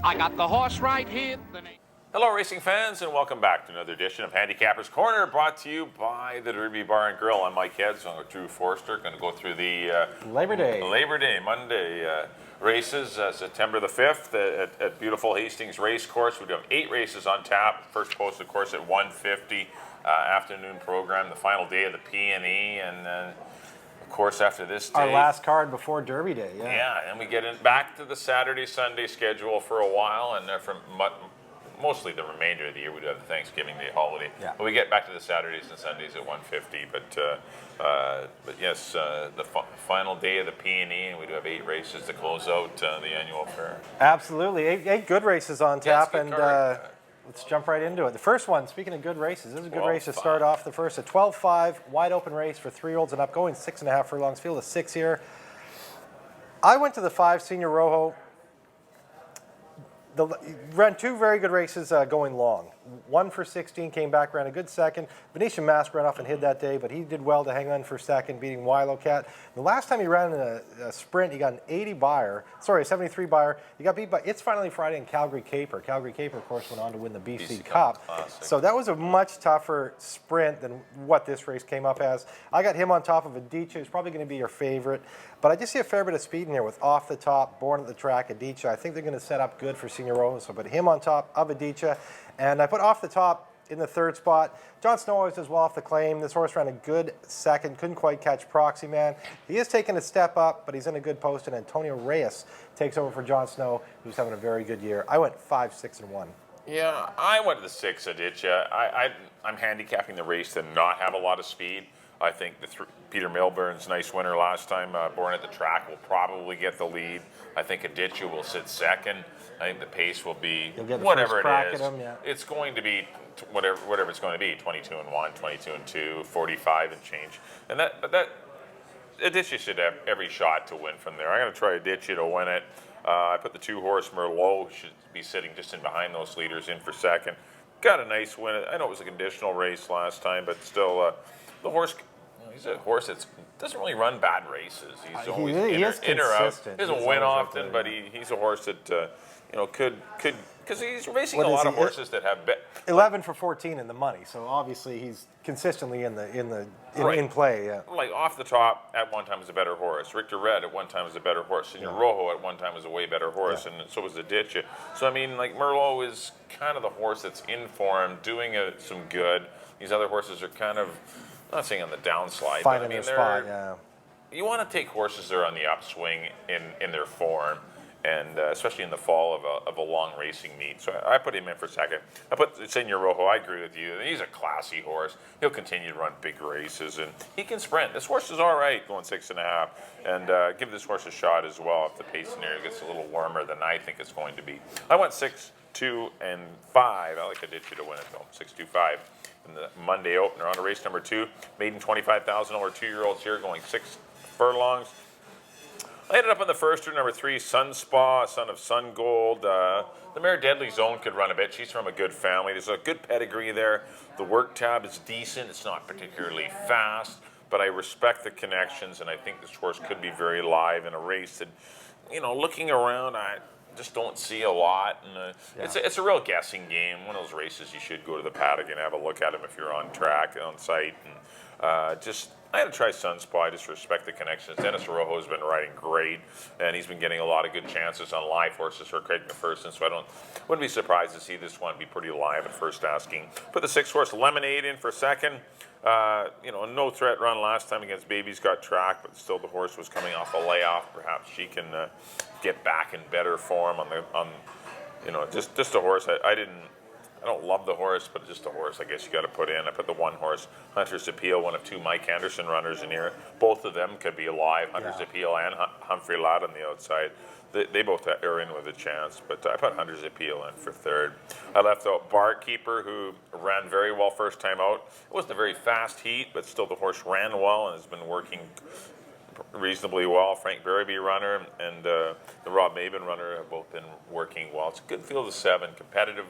I got the horse right here. Hello, racing fans, and welcome back to another edition of Handicappers Corner, brought to you by the Derby Bar and Grill. I'm Mike Heads. I'm with Drew Forster. Going to go through the Labor Day Monday races, September the 5th at beautiful Hastings Race Course. We do have 8 races on tap. First post, of course, at 1:50 afternoon program. The final day of the P&E, and then, of course, after this day, our last card before Derby Day. Yeah, and we get back to the Saturday-Sunday schedule for a while, and from mostly the remainder of the year, we do have the Thanksgiving Day holiday. Yeah. But we get back to the Saturdays and Sundays at 1:50. But yes, the final day of the P&E, and we do have 8 races to close out the annual fair. Absolutely. Eight good races on tap, good and card. let's jump right into it. The first one, speaking of good races, this is a good race to 12-5. start off the first. A 12-5 wide open race for 3-year-olds and up, going 6.5 furlongs, field of 6 here. I went to the 5 Senior Rojo. Ran 2 very good races going long. 1 for 16, came back, ran a good second. Venetian Mask ran off and hid that day, but he did well to hang on for second, beating Wilo Cat. The last time he ran in a sprint, he got an 73 buyer. He got beat by It's Finally Friday and Calgary Caper. Calgary Caper, of course, went on to win the BC Cup. Classic. So that was a much tougher sprint than what this race came up as. I got him on top of Adichie, who's probably going to be your favorite. But I just see a fair bit of speed in here with Off the Top, Born at the Track, Adichie. I think they're going to set up good for Senior Rojo. So I put him on top of Adichie. And I put Off the Top in the 3rd spot. John Snow always does well off the claim. This horse ran a good second. Couldn't quite catch Proxy Man. He is taking a step up, but he's in a good post. And Antonio Reyes takes over for John Snow, who's having a very good year. I went 5, 6, and 1. Yeah, I went to the 6 Adichie. I'm handicapping the race to not have a lot of speed. I think Peter Milburn's nice winner last time, Born at the Track, will probably get the lead. I think Adichie will sit second. I think the pace will be whatever it is. It's going to be whatever it's going to be, 22-1, 22-2, 45 and change. And that Adichie should have every shot to win from there. I'm going to try Adichie to win it. I put the 2-horse Merlot, should be sitting just in behind those leaders, in for second. Got a nice win. I know it was a conditional race last time, but still, the horse. He's a horse that doesn't really run bad races. He's always in or out. He doesn't win often, but he's a horse that could because he's racing a lot of horses that have 11 for 14 in the money. So obviously he's consistently in play. Yeah. Like Off the Top at one time was a better horse. Richter Red at one time was a better horse. Senior Rojo at one time was a way better horse, and so was Adichie. So I mean, like Merlot is kind of the horse that's in form, doing some good. These other horses are kind of, I'm not saying on the downslide, but I mean, you want to take horses that are on the upswing in their form, and especially in the fall of a long racing meet. So I put him in for second. I put Senior Rojo. I agree with you. He's a classy horse. He'll continue to run big races, and he can sprint. This horse is all right going 6.5, and give this horse a shot as well if the pace scenario gets a little warmer than I think it's going to be. I went 6, 2, and 5. I like Adichie to win it though. 6, 2, 5. In the Monday opener on to race number 2, maiden $25,000 2-year-olds here going 6 furlongs. I ended up in the first number 3, Sun Spa, son of Sun Gold. The mare Deadly Zone could run a bit. She's from a good family. There's a good pedigree there. The work tab is decent. It's not particularly fast, but I respect the connections, and I think this horse could be very live in a race that, looking around, I just don't see a lot, and it's a real guessing game. One of those races you should go to the paddock and have a look at them if you're on track, on site, and I had to try Sunspa. I just respect the connections. Dennis Rojo has been riding great, and he's been getting a lot of good chances on live horses for Craig McPherson, so wouldn't be surprised to see this one be pretty live at first asking. Put the 6-horse Lemonade in for second. A no threat run last time against Baby's Got Track, but still the horse was coming off a layoff. Perhaps she can get back in better form just a horse. I don't love the horse, but just a horse I guess you got to put in. I put the 1-horse Hunter's Appeal, one of 2 Mike Henderson runners in here. Both of them could be alive, Hunter's Appeal and Humphrey Ladd on the outside. They both are in with a chance, but I put Hunter's Appeal in for third. I left out Barkeeper, who ran very well first time out. It wasn't a very fast heat, but still the horse ran well and has been working reasonably well. Frank Barabee runner and the Rob Maben runner have both been working well. It's a good field of 7, competitive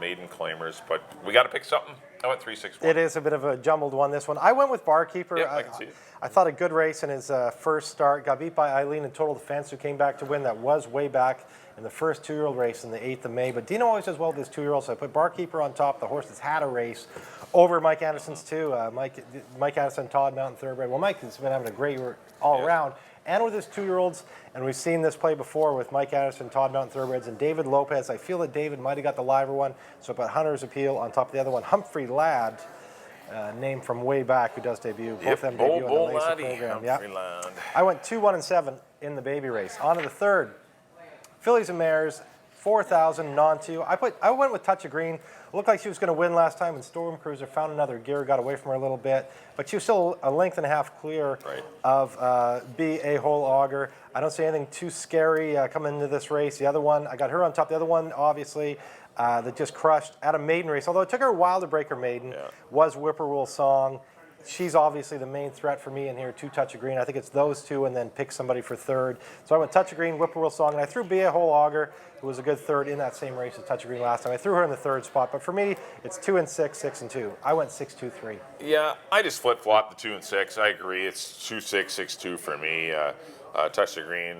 maiden claimers, but we got to pick something. I went 3-6-1. It is a bit of a jumbled one, this one. I went with Barkeeper. Yep, I can see it. I thought a good race in his first start. Got beat by Eileen in Total Defense, who came back to win. That was way back in the first 2-year-old race in the 8th of May. But Dino always does well with his 2-year-old, so I put Barkeeper on top, the horse that's had a race, over Mike Anderson's too. Mike Anderson, Todd Mountain Thoroughbred. Well, Mike has been having a great year all around, and with his 2-year-olds. And we've seen this play before with Mike Anderson, Todd Mountain Thoroughbreds, and David Lopez. I feel that David might have got the liver one, so I put Hunter's Appeal on top of the other one. Humphrey Ladd, name from way back, who does debut. Both of them debut on the Laser program. Yep. I went 2-1-7 in the baby race. On to the third. Fillies and Mares, 4,000, non-2. I went with Touch of Green. Looked like she was going to win last time, and Storm Cruiser found another gear, got away from her a little bit. But she was still a length and a half clear of Be a Whole Auger. I don't see anything too scary coming into this race. The other one, I got her on top. The other one, obviously, that just crushed at a maiden race. Although it took her a while to break her maiden, was Whippoorwill Song. She's obviously the main threat for me in here, 2 Touch of Green. I think it's those two and then pick somebody for third. So I went Touch of Green, Whippoorwill Song, and I threw Be a Whole Auger, who was a good third in that same race as Touch of Green last time. I threw her in the third spot, but for me, it's 2 and 6, 6 and 2. I went 6-2-3. Yeah, I just flip-flopped the 2 and 6. I agree. It's 2-6, 6-2 for me. Touch of Green,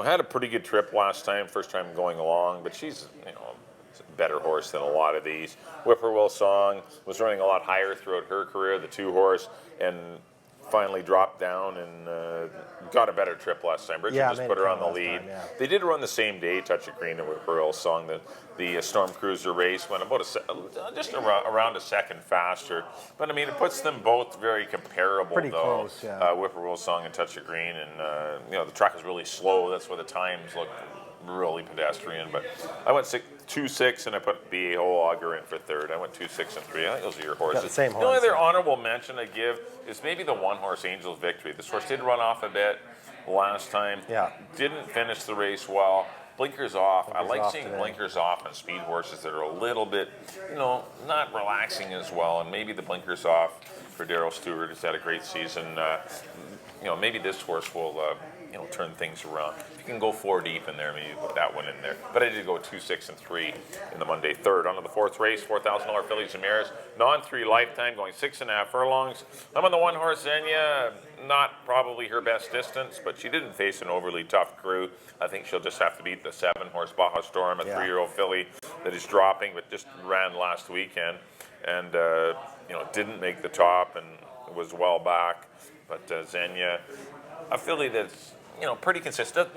had a pretty good trip last time, first time going along, but she's, a better horse than a lot of these. Whippoorwill Song was running a lot higher throughout her career, the 2-horse, and finally dropped down and got a better trip last time. Richard just put her on the lead. They did run the same day, Touch of Green and Whippoorwill Song. The Storm Cruiser race went about just around a second faster. But I mean, it puts them both very comparable, pretty though. Close, yeah. Whippoorwill Song and Touch of Green, and the track is really slow. That's why the times look really pedestrian. But I went 2-6, and I put Be a Whole Auger in for third. I went 2-6 and 3. I think those are your horses. The same horse. The only other honorable mention I give is maybe the 1-horse Angel's Victory. This horse did run off a bit last time. Yeah. Didn't finish the race well. Blinkers off. I like seeing blinkers off on speed horses that are a little bit, not relaxing as well. And maybe the blinkers off for Darryl Stewart, who's had a great season. Maybe this horse will, turn things around. If you can go 4 deep in there, maybe put that one in there. But I did go 2, 6, and 3 in the Monday third. On to the fourth race, $4,000 Fillies and Mares, non-3 lifetime, going 6.5 furlongs. I'm on the 1-horse Xenia. Not probably her best distance, but she didn't face an overly tough crew. I think she'll just have to beat the 7-horse Baja Storm, a 3-year-old filly that is dropping, but just ran last weekend, and didn't make the top and was well back. But Xenia, a filly that's pretty consistent.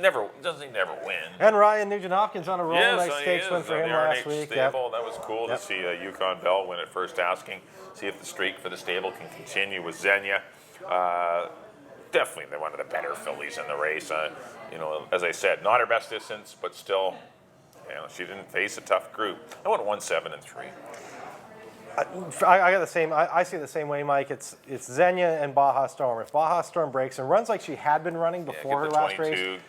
Doesn't never win. And Ryan Nugent-Hopkins on a roll. Yes, Nice stakes win for him last week. Stable. That was cool to see Yukon Bell win at first asking. See if the streak for the stable can continue with Xenia. Definitely one of the better fillies in the race. As I said, not her best distance, but still, she didn't face a tough crew. I went 1, 7, and 3. I got the same. I see it the same way, Mike. It's Xenia and Baja Storm. If Baja Storm breaks and runs like she had been running before her last race,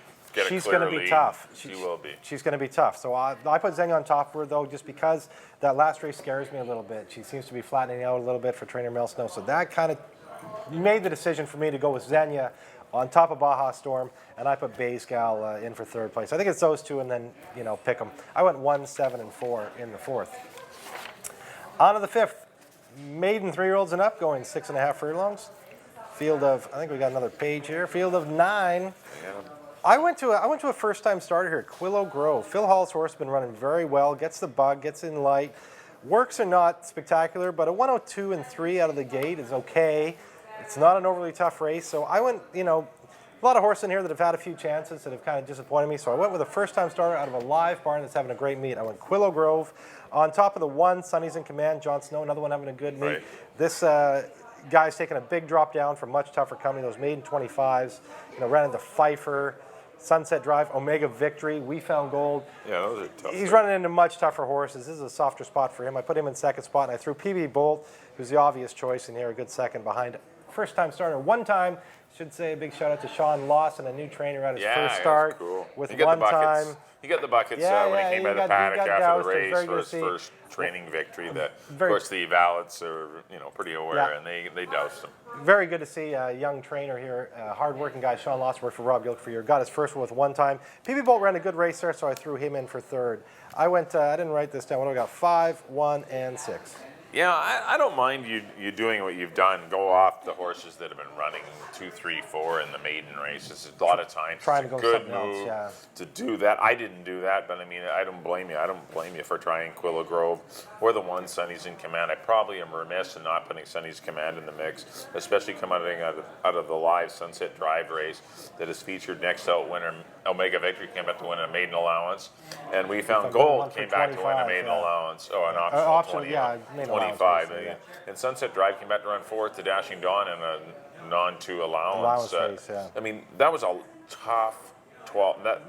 she's going to be tough. She will be. She's going to be tough. So I put Xenia on top of her, though, just because that last race scares me a little bit. She seems to be flattening out a little bit for trainer Mel Snow. So that kind of made the decision for me to go with Xenia on top of Baja Storm, and I put Bay's Gal in for third place. I think it's those two, and then pick them. I went 1, 7, and 4 in the fourth. On to the fifth, maiden 3-year-olds and up, going 6.5 furlongs. Field of, I think we got another page here. Field of 9. Yeah. I went to a first-time starter here, Quillow Grove. Phil Hall's horse has been running very well. Gets the bug, gets in light. Works are not spectacular, but a 102 and 3 out of the gate is okay. It's not an overly tough race, so I went. A lot of horses in here that have had a few chances that have kind of disappointed me. So I went with a first-time starter out of a live barn that's having a great meet. I went Quillow Grove. On top of the 1, Sonny's in Command, Jon Snow, another one having a good meet. Right. This guy's taking a big drop down from much tougher company. Those maiden 25s, ran into Pfeiffer, Sunset Drive, Omega Victory, We Found Gold. Yeah, those are tough. He's running into much tougher horses. This is a softer spot for him. I put him in second spot, and I threw PB Bolt, who's the obvious choice in here, a good second behind. First-time starter, one time. Should say a big shout out to Sean Lawson, a new trainer at his first start. Cool. With one time. He got the buckets when he came by the paddock after the race for his first training victory. That of course the Valets are pretty aware, and they doused him. Very good to see a young trainer here, hard-working guy. Sean Lawson worked for Rob Gilk for a year. Got his first one with one time. PB Bolt ran a good race there, so I threw him in for third. I went. I didn't write this down. What do I got? 5, 1, and 6. Yeah, I don't mind you doing what you've done. Go off the horses that have been running 2, 3, 4 in the maiden races. A lot of times Trying it's to a go good something else, move yeah. to do that. I didn't do that, but I mean, I don't blame you. I don't blame you for trying Quilla Grove or the one Sonny's in Command. I probably am remiss in not putting Sonny's Command in the mix, especially coming out of the live Sunset Drive race that is featured next out winner. Omega Victory came back to win a maiden allowance, and we found Gold came back to win a maiden allowance. Oh, an optional 20, yeah, maiden 25. allowance, yeah. And Sunset Drive came back to run fourth to Dashing Dawn and a non-2 allowance. Race, yeah. I mean, that was a tough 12. That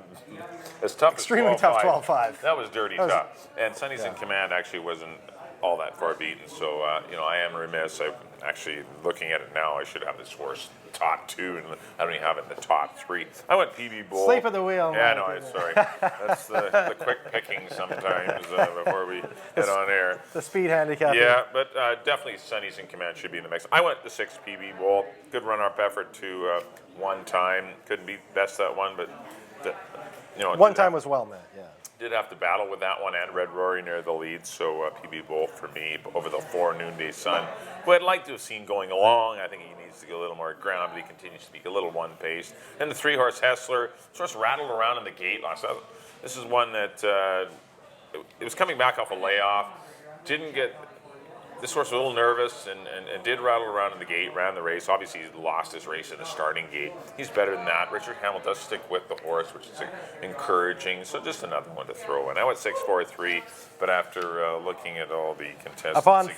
as tough Extremely as 12-5. tough 12-5. That was dirty tough. And Sonny's in Command actually wasn't all that far beaten. So I am remiss. I actually looking at it now. I should have this horse top 2, and I don't even have it in the top 3. I went PB Bull. Sleep at the wheel. Yeah, no, I'm sorry. That's the quick picking sometimes before we get on air. The speed handicap. Yeah, but definitely Sonny's in Command should be in the mix. I went the 6 PB Bull. Good run-up effort to one time. Couldn't be best that one, but One time was well met. Yeah. Did have to battle with that one and Red Rory near the lead, so PB Bull for me over the 4 Noonday Sun, who I'd like to have seen going along. I think he needs to get a little more ground, but he continues to be a little one-paced. And the 3-horse Hessler sort of rattled around in the gate last night. This is one that it was coming back off a layoff. Didn't get. This horse was a little nervous and did rattle around in the gate, ran the race. Obviously, he lost his race in the starting gate. He's better than that. Richard Hamill does stick with the horse, which is encouraging. So just another one to throw in. I went 6-4-3, but after looking at all the contestants upon again,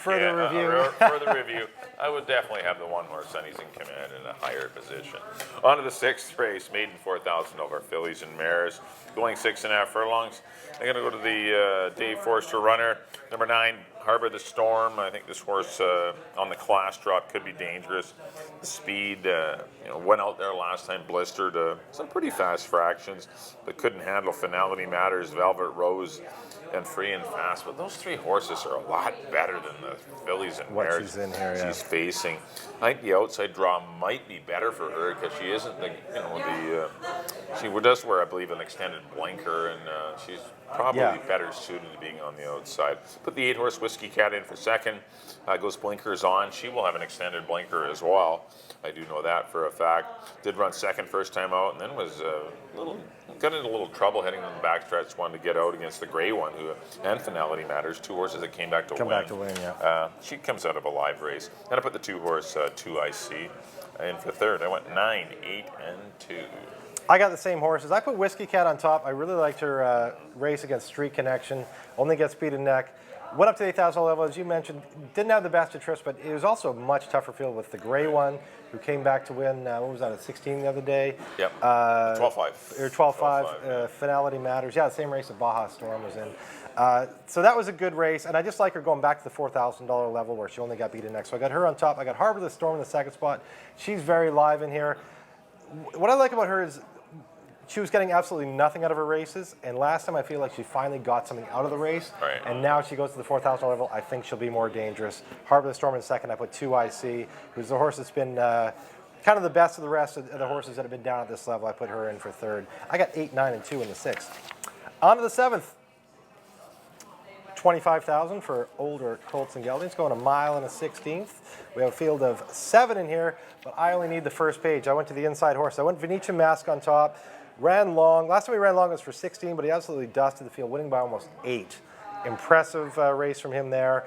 further review, I would definitely have the one horse Sonny's in Command in a higher position. On to the 6th race, maiden 4,000 over fillies and mares, going 6.5 furlongs. I'm going to go to the Dave Forster runner, number 9. Harbor the Storm. I think this horse on the class drop could be dangerous. The speed, went out there last time, blistered some pretty fast fractions, but couldn't handle Finality Matters, Velvet Rose, and Free and Fast. But those 3 horses are a lot better than the fillies and mares she's in here, she's facing. I think the outside draw might be better for her because she isn't she does wear, I believe, an extended blinker, and she's probably better suited to being on the outside. Put the 8-horse Whiskey Cat in for second. Goes blinkers on. She will have an extended blinker as well. I do know that for a fact. Did run second first time out, and then was got into a little trouble heading on the backstretch. Wanted to get out against the gray one, and Finality Matters, 2 horses that came back to win. She comes out of a live race. Then I put the 2-horse 2IC in for third. I went 9, 8, and 2. I got the same horses. I put Whiskey Cat on top. I really liked her race against Street Connection. Only gets speed and neck. Went up to the 8,000 level, as you mentioned. Didn't have the best of trips, but it was also a much tougher field with the gray one, who came back to win, what was that, at 16 the other day? Yep, 12-5. Or 12-5, Finality Matters. Yeah, the same race that Baja Storm was in. So that was a good race, and I just like her going back to the $4,000 level where she only got beaten next. So I got her on top. I got Harbor the Storm in the second spot. She's very live in here. What I like about her is she was getting absolutely nothing out of her races, and last time I feel like she finally got something out of the race, right. And now she goes to the 4,000 level. I think she'll be more dangerous. Harbor the Storm in second. I put 2IC, who's the horse that's been kind of the best of the rest of the horses that have been down at this level. I put her in for third. I got 8, 9, and 2 in the 6th. On to the 7th. 25,000 for older colts and geldings, going 1 mile and a 16th. We have a field of 7 in here, but I only need the first page. I went to the inside horse. I went Venetian Mask on top. Ran long. Last time he ran long was for 16, but he absolutely dusted the field, winning by almost 8. Impressive race from him there.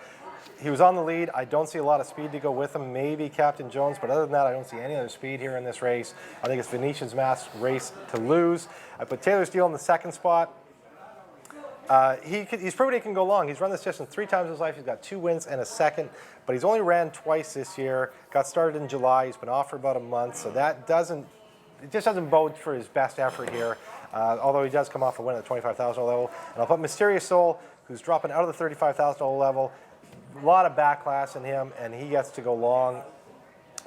He was on the lead. I don't see a lot of speed to go with him. Maybe Captain Jones, but other than that, I don't see any other speed here in this race. I think it's Venetian's Mask race to lose. I put Taylor Steele in the second spot. He's proven he can go long. He's run this distance 3 times in his life. He's got 2 wins and a second, but he's only ran twice this year. Got started in July. He's been off for about a month, so that it just doesn't bode for his best effort here, although he does come off a win at the 25,000 level. And I'll put Mysterious Soul, who's dropping out of the 35,000 level. A lot of back class in him, and he gets to go long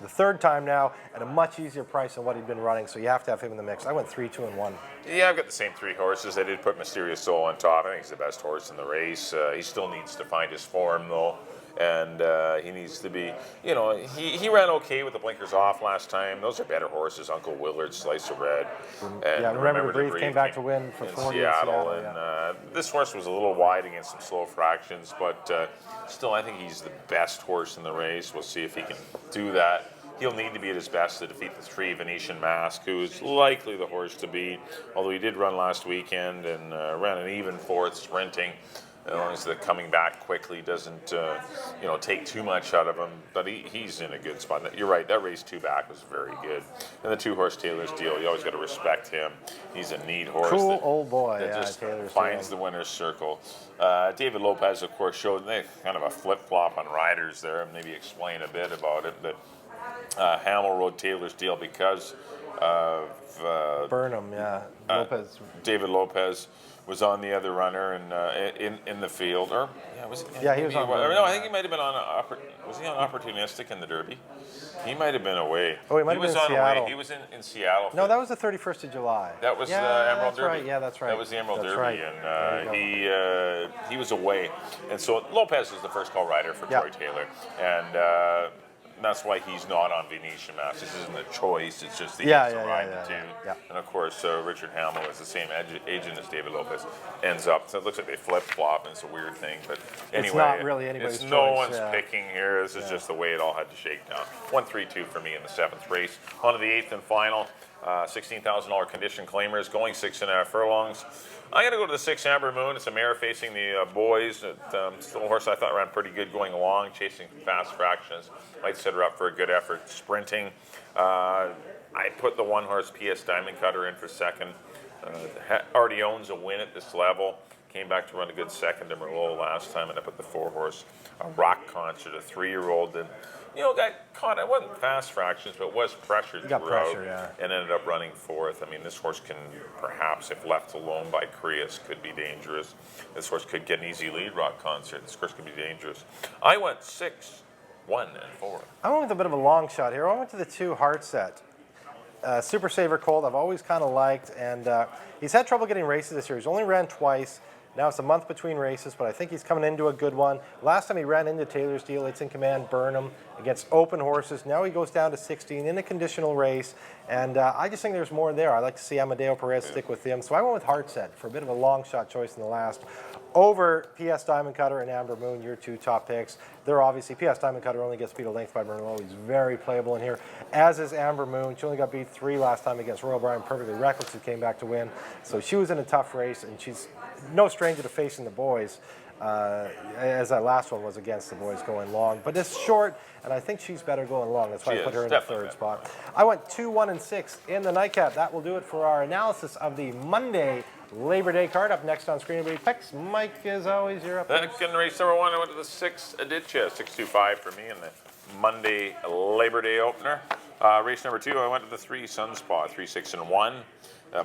the 3rd time now at a much easier price than what he'd been running, so you have to have him in the mix. I went 3, 2, and 1. Yeah, I've got the same 3 horses. I did put Mysterious Soul on top. I think he's the best horse in the race. He still needs to find his form, though. and he needs to be, he ran okay with the blinkers off last time. Those are better horses. Uncle Willard, Slice of Red, and Yeah, remember to breathe came back to win for in 40 Seattle, in Seattle, and this horse was a little wide against some slow fractions, but still, I think he's the best horse in the race. We'll see if he can do that. He'll need to be at his best to defeat the 3 Venetian Mask, who is likely the horse to beat, although he did run last weekend and ran an even 4th sprinting. As long as the coming back quickly doesn't, take too much out of him. But he's in a good spot. You're right, that race 2 back was very good. And the 2-horse Taylor's Deal, you always got to respect him. He's a neat horse. Cool old boy, that yeah, just Taylor's finds Deal. the winner's circle. David Lopez, of course, showed kind of a flip-flop on riders there, and maybe explain a bit about it. But Hamill rode Taylor's Deal because of Burnham, yeah. Lopez. David Lopez was on the other runner and in the field, or was he? Yeah, he was on. No, I think he might have been on. Was he on opportunistic in the Derby? He might have been away. Oh, he might have been in Seattle. Away. He was in Seattle. No, that was the 31st of July. That was the Emerald Derby. Right. Yeah, that's right. That was the Emerald that's Derby, right. and he was away, and so Lopez was the first call rider for Troy Taylor, and that's why he's not on Venetian Mask. This isn't a choice. It's just the ride the two. Yeah. And of course, Richard Hamill is the same agent as David Lopez. Ends up, so it looks like they flip flop, and it's a weird thing. But anyway, it's not really anybody's it's choice. No one's picking here. This is just the way it all had to shake down. 1-3-2 for me in the 7th race. On to the 8th and final. $16,000 condition claimers going 6.5 furlongs. I'm going to go to the 6 Amber Moon. It's a mare facing the boys. Still a horse I thought ran pretty good going along, chasing fast fractions. Might set her up for a good effort sprinting. I put the 1-horse PS Diamond Cutter in for second. Already owns a win at this level. Came back to run a good second to Merlot last time, and I put the 4-horse Rock Concert, a 3-year-old, and got caught. It wasn't fast fractions, but was pressured throughout, pressure, and ended up running 4th. I mean, this horse can perhaps, if left alone by Creus, could be dangerous. This horse could get an easy lead, Rock Concert. This horse could be dangerous. I went 6, 1, and 4. I went with a bit of a long shot here. I went to the 2 Heart Set. Super Saver Colt, I've always kind of liked, and he's had trouble getting races this year. He's only ran twice. Now it's a month between races, but I think he's coming into a good one. Last time he ran into Taylor's Deal, It's in Command, Burnham, against open horses. Now he goes down to 16 in a conditional race, and I just think there's more there. I like to see Amadeo Perez stick with him, so I went with Heart Set for a bit of a long shot choice in the last. Over PS Diamond Cutter and Amber Moon, your 2 top picks. They're obviously, PS Diamond Cutter only gets beat a length by Merlot. He's very playable in here, as is Amber Moon. She only got beat 3 last time against Royal Brian Perfectly Reckless, who came back to win. So she was in a tough race, and she's no stranger to facing the boys, as that last one was against the boys going long. But it's short, and I think she's better going long. That's why I put her in the 3rd spot. I went 2, 1, and 6 in the nightcap. That will do it for our analysis of the Monday Labor Day card. Up next on Screen Everybody Picks. Mike, as always, you're up next. In race number 1, I went to the 6 Aditya, 625 for me in the Monday Labor Day opener. Race number 2, I went to the 3 Sunspot, 3, 6, and 1.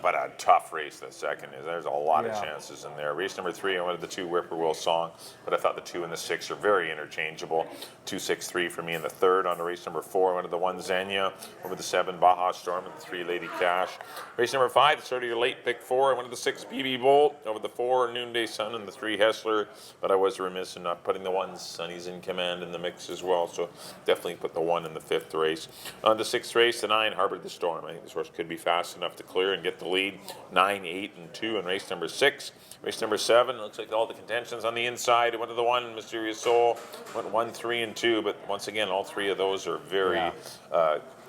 But a tough race the second. There's a lot of chances in there. Race number 3, I went to the 2 Whippoorwill Song, but I thought the 2 and the 6 are very interchangeable. 2, 6, 3 for me in the 3rd. On to race number 4, I went to the 1 Xenia, over the 7 Baja Storm, and the 3 Lady Cash. Race number 5, sort of your late pick 4, I went to the 6 BB Bolt, over the 4 Noonday Sun, and the 3 Hessler. But I was remiss in not putting the 1 Sonny's in Command in the mix as well, so definitely put the 1 in the 5th race. On the 6th race, the 9 Harbored the Storm. I think this horse could be fast enough to clear and get the lead. 9, 8, and 2 in race number 6. Race number 7, looks like all the contentions on the inside. It went to the 1 Mysterious Soul, went 1, 3, and 2, but once again, all 3 of those are very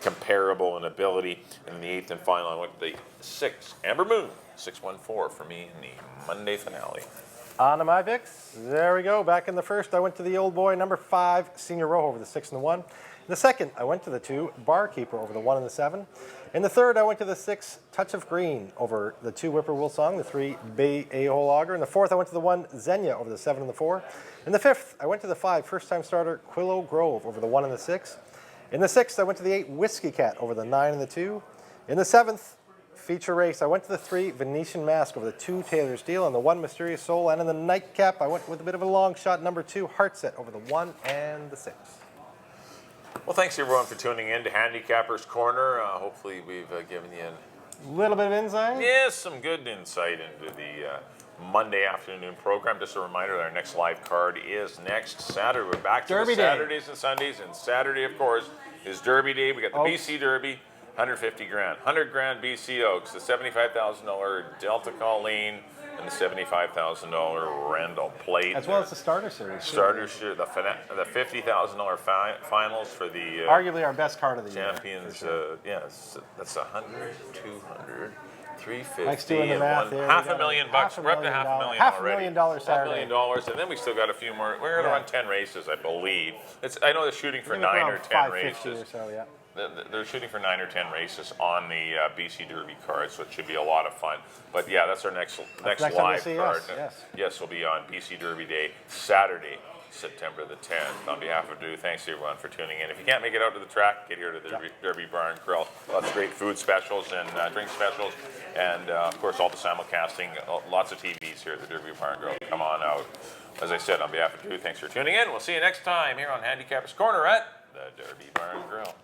comparable in ability. And in the 8th and final, I went to the 6 Amber Moon, 614 for me in the Monday finale. On to my picks. There we go. Back in the 1st, I went to the old boy, number 5, Senior Rojo, over the 6 and the 1. In the 2nd, I went to the 2 Barkeeper, over the 1 and the 7. In the 3rd, I went to the 6 Touch of Green, over the 2 Whippoorwill Song, the 3 Bay A-Hole Auger. In the 4th, I went to the 1 Xenia, over the 7 and the 4. In the 5th, I went to the 5 First-Time Starter Quillo Grove, over the 1 and the 6. In the 6th, I went to the 8 Whiskey Cat, over the 9 and the 2. In the 7th, feature race, I went to the 3 Venetian Mask, over the 2 Taylor's Deal, and the 1 Mysterious Soul. And in the nightcap, I went with a bit of a long shot, number 2 Heart Set, over the 1 and the 6. Well, thanks everyone for tuning in to Handicappers Corner. Hopefully we've given you A little bit of insight? some good insight into the Monday afternoon program. Just a reminder that our next live card is next Saturday. We're back to Derby the Day. Saturdays and Sundays, and Saturday, of course, is Derby Day. We got the Oaks. BC Derby, 150 grand, 100 grand BC Oaks, the $75,000 Delta Colleen, and the $75,000 Randall Plate. As well as the starter series. Starter series, the $50,000 finals for the Arguably our best card of the year. champions. Sure. Yes, that's 100, 200. 350 Mike's doing the and math one, there. half We a got million a bucks. half a We're up to million half a dollar- million half a already. million dollar $500 Saturday. million, and then we still got a few more. We're going to run 10 races, I believe. I know they're shooting for 9 or 10 550 races. or so, yeah. They're shooting for 9 or 10 races on the BC Derby card, so it should be a lot of fun. But yeah, that's our next next time live you'll see card. us, yes. Yes, we'll be on BC Derby Day, Saturday, September the 10th. On behalf of Drew, thanks to everyone for tuning in. If you can't make it out to the track, get here to the Derby Bar and Grill. Lots of great food specials and drink specials, and of course all the simulcasting. Lots of TVs here at the Derby Bar and Grill. Come on out. As I said, on behalf of Drew, thanks for tuning in. We'll see you next time here on Handicappers Corner at the Derby Bar and Grill.